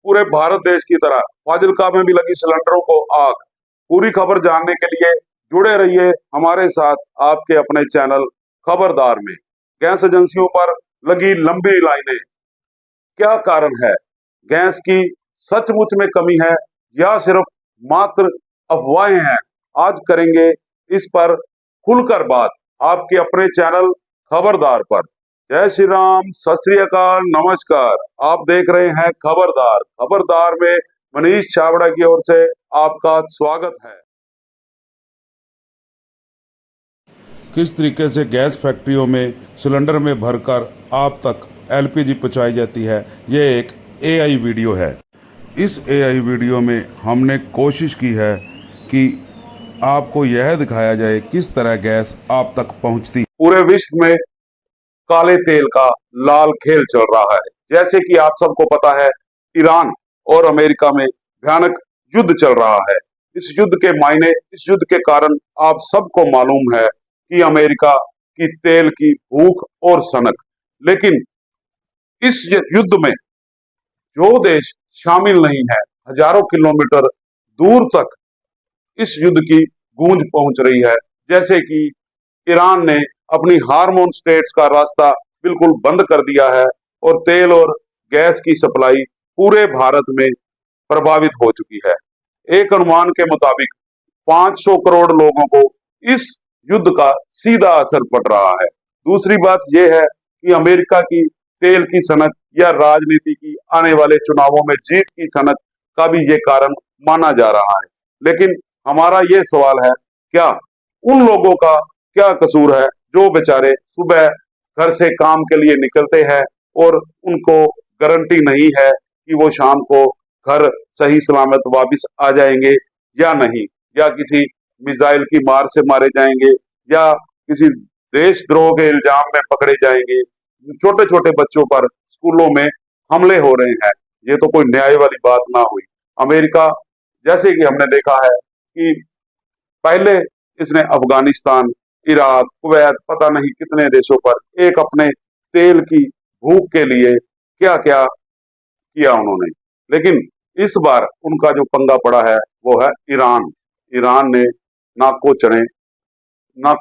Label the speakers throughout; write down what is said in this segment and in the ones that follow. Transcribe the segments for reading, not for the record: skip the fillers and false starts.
Speaker 1: पूरे भारत देश की तरह फाजिल्का में भी लगी सिलेंडरों को आग। पूरी खबर जानने के लिए जुड़े रहिए हमारे साथ आपके अपने चैनल खबरदार में। गैस एजेंसियों पर लगी लंबी लाइनें, क्या कारण है? गैस की सचमुच में कमी है या सिर्फ मात्र अफवाहें हैं? आज करेंगे इस पर खुलकर बात आपके अपने चैनल खबरदार पर। जय श्री राम, सत श्री अकाल, नमस्कार। आप देख रहे हैं खबरदार। खबरदार में मनीष छाबड़ा की ओर से आपका स्वागत है।
Speaker 2: किस तरीके से गैस फैक्ट्रियों में सिलेंडर में भरकर आप तक एलपीजी पहुंचाई जाती है, ये एक एआई वीडियो है। इस एआई वीडियो में हमने कोशिश की है कि आपको यह दिखाया जाए किस तरह गैस आप तक पहुंचती।
Speaker 1: पूरे विश्व में काले तेल का लाल खेल चल रहा है। जैसे कि आप सबको पता है, ईरान और अमेरिका में भयानक युद्ध चल रहा है। इस युद्ध के मायने, इस युद्ध के कारण आप सबको मालूम है कि अमेरिका की तेल की भूख और सनक। लेकिन इस युद्ध में जो देश शामिल नहीं है, हजारों किलोमीटर दूर तक इस युद्ध की गूंज पहुंच रही है। जैसे कि ईरान ने अपनी हार्मोन स्टेट्स का रास्ता बिल्कुल बंद कर दिया है और तेल और गैस की सप्लाई पूरे भारत में प्रभावित हो चुकी है। एक अनुमान के मुताबिक 500 करोड़ लोगों को इस युद्ध का सीधा असर पड़ रहा है। दूसरी बात यह है कि अमेरिका की तेल की सनक या राजनीति की आने वाले चुनावों में जीत की सनक का भी ये कारण माना जा रहा है। लेकिन हमारा ये सवाल है, क्या उन लोगों का क्या कसूर है जो बेचारे सुबह घर से काम के लिए निकलते हैं और उनको गारंटी नहीं है कि वो शाम को घर सही सलामत वापस आ जाएंगे या नहीं, या किसी मिसाइल की मार से मारे जाएंगे या किसी देशद्रोह के इल्जाम में पकड़े जाएंगे। छोटे छोटे बच्चों पर स्कूलों में हमले हो रहे हैं। ये तो कोई न्याय वाली बात ना हुई। अमेरिका, जैसे कि हमने देखा है कि पहले इसने अफगानिस्तान, इराक, कुवैत, पता नहीं कितने देशों पर एक अपने तेल की भूख के लिए क्या क्या किया उन्होंने। लेकिन इस बार उनका जो पंगा पड़ा है वो है ईरान। ईरान ने नाक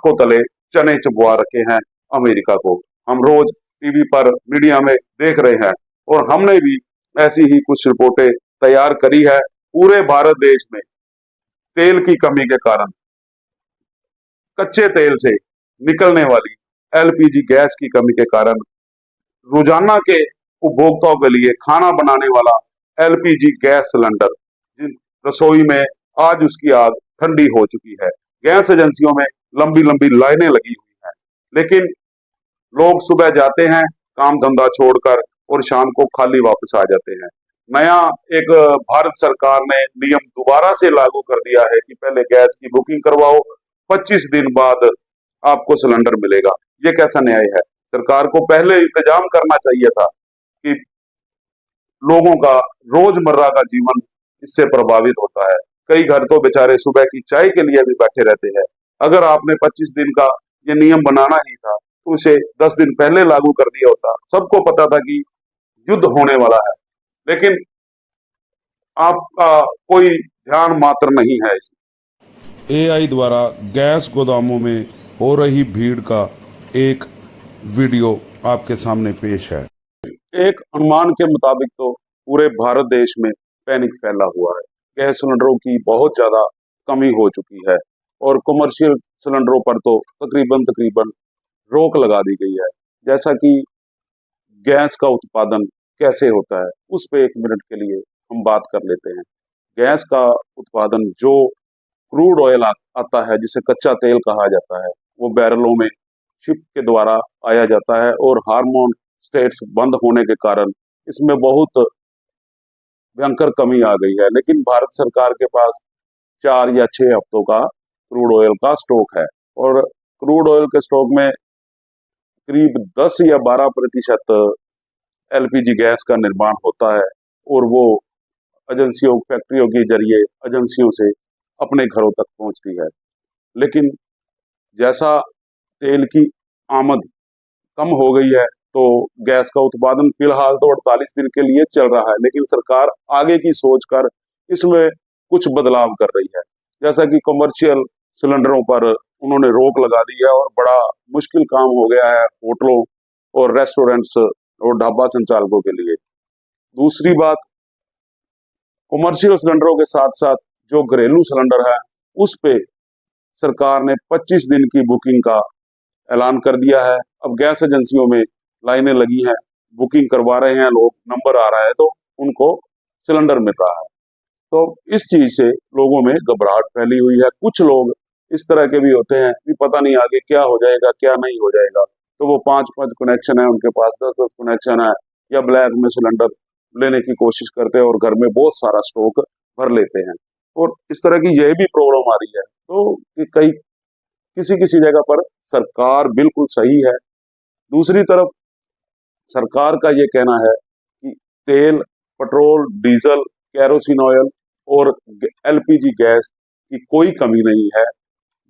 Speaker 1: को तले चने चबवा रखे हैं अमेरिका को। हम रोज टीवी पर, मीडिया में देख रहे हैं और हमने भी ऐसी ही कुछ रिपोर्टें तैयार करी है। पूरे भारत देश में तेल की कमी के कारण, कच्चे तेल से निकलने वाली एलपीजी गैस की कमी के कारण, रोजाना के उपभोक्ताओं के लिए खाना बनाने वाला एलपीजी गैस सिलेंडर रसोई में आज उसकी आग ठंडी हो चुकी है। गैस एजेंसियों में लंबी लंबी लाइनें लगी हुई हैं। लेकिन लोग सुबह जाते हैं काम धंधा छोड़कर और शाम को खाली वापस आ जाते हैं। नया एक भारत सरकार ने नियम दोबारा से लागू कर दिया है कि पहले गैस की बुकिंग करवाओ, 25 दिन बाद आपको सिलेंडर मिलेगा। ये कैसा न्याय है? सरकार को पहले इंतजाम करना चाहिए था कि लोगों का रोजमर्रा का जीवन इससे प्रभावित होता है। कई घर तो बेचारे सुबह की चाय के लिए भी बैठे रहते हैं। अगर आपने 25 दिन का ये नियम बनाना ही था तो उसे 10 दिन पहले लागू कर दिया होता। सबको पता था कि युद्ध होने वाला है, लेकिन आपका कोई ध्यान मात्र नहीं है इसमें।
Speaker 2: एआई द्वारा गैस गोदामों में हो रही भीड़ का एक वीडियो आपके सामने पेश है।
Speaker 1: एक अनुमान के मुताबिक तो पूरे भारत देश में पैनिक फैला हुआ है। गैस सिलेंडरों की बहुत ज्यादा कमी हो चुकी है और कमर्शियल सिलेंडरों पर तो तकरीबन रोक लगा दी गई है। जैसा कि गैस का उत्पादन कैसे होता है उस पे 1 मिनट के लिए हम बात कर लेते हैं। गैस का उत्पादन, जो क्रूड ऑयल आता है, जिसे कच्चा तेल कहा जाता है, वो बैरलों में शिप के द्वारा आया जाता है और हार्मोन स्टेट्स बंद होने के कारण इसमें बहुत भयंकर कमी आ गई है। लेकिन भारत सरकार के पास 4 या 6 हफ्तों का क्रूड ऑयल का स्टॉक है और क्रूड ऑयल के स्टॉक में करीब 10 या 12% एलपीजी गैस का निर्माण होता है और वो एजेंसियों, फैक्ट्रियों के जरिए एजेंसियों से अपने घरों तक पहुंचती है। लेकिन जैसा तेल की आमद कम हो गई है तो गैस का उत्पादन फिलहाल तो 48 दिन के लिए चल रहा है, लेकिन सरकार आगे की सोच कर इसमें कुछ बदलाव कर रही है। जैसा कि कमर्शियल सिलेंडरों पर उन्होंने रोक लगा दी है और बड़ा मुश्किल काम हो गया है होटलों और रेस्टोरेंट्स और ढाबा संचालकों के लिए। दूसरी बात, कमर्शियल सिलेंडरों के साथ साथ जो घरेलू सिलेंडर है उस पे सरकार ने 25 दिन की बुकिंग का ऐलान कर दिया है। अब गैस एजेंसियों में लाइनें लगी हैं, बुकिंग करवा रहे हैं लोग, नंबर आ रहा है तो उनको सिलेंडर मिल रहा है। तो इस चीज से लोगों में घबराहट फैली हुई है। कुछ लोग इस तरह के भी होते हैं कि पता नहीं आगे क्या हो जाएगा क्या नहीं हो जाएगा, तो वो 5 कनेक्शन है उनके पास, 10 कनेक्शन है, या ब्लैक में सिलेंडर लेने की कोशिश करते हैं और घर में बहुत सारा स्टॉक भर लेते हैं। और इस तरह की यह भी प्रॉब्लम आ रही है। तो कई किसी किसी जगह पर सरकार बिल्कुल सही है, दूसरी तरफ सरकार का ये कहना है कि तेल, पेट्रोल, डीजल, केरोसिन ऑयल और एलपीजी गैस की कोई कमी नहीं है।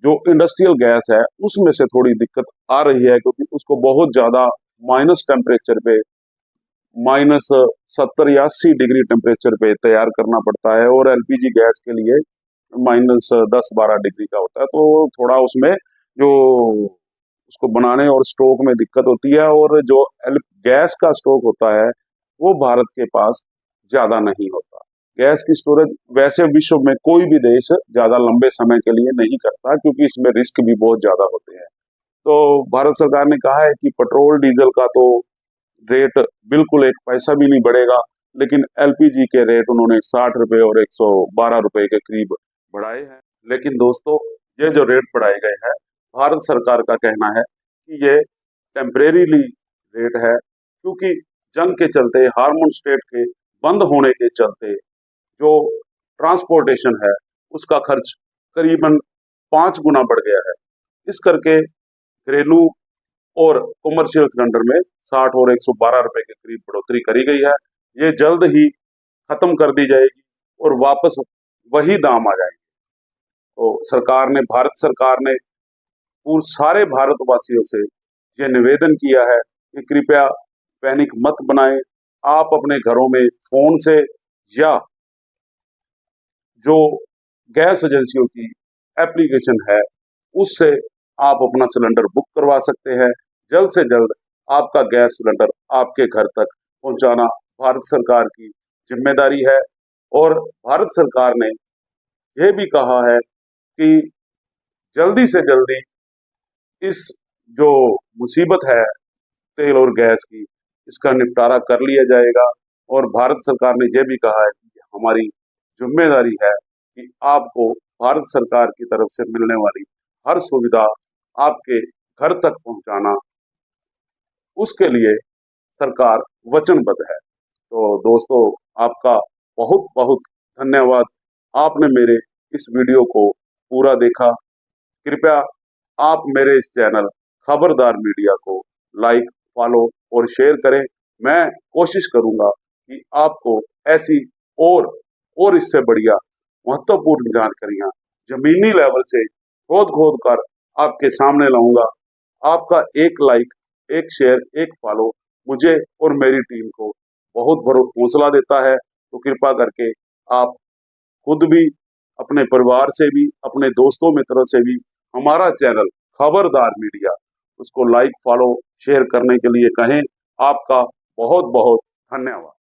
Speaker 1: जो इंडस्ट्रियल गैस है उसमें से थोड़ी दिक्कत आ रही है, क्योंकि उसको बहुत ज्यादा माइनस टेम्परेचर पे, -70 या 80 डिग्री टेम्परेचर पे तैयार करना पड़ता है, और एलपीजी गैस के लिए -10-12 डिग्री का होता है। तो थोड़ा उसमें जो उसको बनाने और स्टॉक में दिक्कत होती है, और जो गैस का स्टॉक होता है वो भारत के पास ज्यादा नहीं होता। गैस की स्टोरेज वैसे विश्व में कोई भी देश ज्यादा लंबे समय के लिए नहीं करता, क्योंकि इसमें रिस्क भी बहुत ज्यादा होते हैं। तो भारत सरकार ने कहा है कि पेट्रोल डीजल का तो रेट बिल्कुल 1 पैसा भी नहीं बढ़ेगा, लेकिन एलपीजी के रेट उन्होंने 60 रुपए और 112 रुपए के करीब बढ़ाए हैं। लेकिन दोस्तों, ये जो रेट बढ़ाए गए हैं, भारत सरकार का कहना है कि ये टेम्परेरीली रेट है, क्योंकि जंग के चलते, हार्मोन स्टेट के बंद होने के चलते जो ट्रांसपोर्टेशन है उसका खर्च करीबन 5 गुना बढ़ गया है। इस करके घरेलू और कमर्शियल सिलेंडर में 60 और 112 रुपए के करीब बढ़ोतरी करी गई है। ये जल्द ही खत्म कर दी जाएगी और वापस वही दाम आ जाएंगे। तो भारत सरकार ने सारे भारतवासियों से यह निवेदन किया है कि कृपया पैनिक मत बनाएं। आप अपने घरों में फोन से या जो गैस एजेंसियों की एप्लीकेशन है उससे आप अपना सिलेंडर बुक करवा सकते हैं। जल्द से जल्द आपका गैस सिलेंडर आपके घर तक पहुंचाना भारत सरकार की जिम्मेदारी है। और भारत सरकार ने यह भी कहा है कि जल्दी से जल्दी इस जो मुसीबत है तेल और गैस की, इसका निपटारा कर लिया जाएगा। और भारत सरकार ने यह भी कहा है कि हमारी जिम्मेदारी है कि आपको भारत सरकार की तरफ से मिलने वाली हर सुविधा आपके घर तक पहुंचाना, उसके लिए सरकार वचनबद्ध है। तो दोस्तों, आपका बहुत बहुत धन्यवाद। आपने मेरे इस वीडियो को पूरा देखा। कृपया आप मेरे इस चैनल खबरदार मीडिया को लाइक, फॉलो और शेयर करें। मैं कोशिश करूंगा कि आपको ऐसी और इससे बढ़िया महत्वपूर्ण जानकारियां जमीनी लेवल से खोद खोद कर आपके सामने लाऊंगा। आपका एक लाइक, एक शेयर, एक फॉलो मुझे और मेरी टीम को बहुत बड़ा हौसला देता है। तो कृपा करके आप खुद भी, अपने परिवार से भी, अपने दोस्तों मित्रों से भी हमारा चैनल खबरदार मीडिया, उसको लाइक, फॉलो, शेयर करने के लिए कहें। आपका बहुत बहुत धन्यवाद।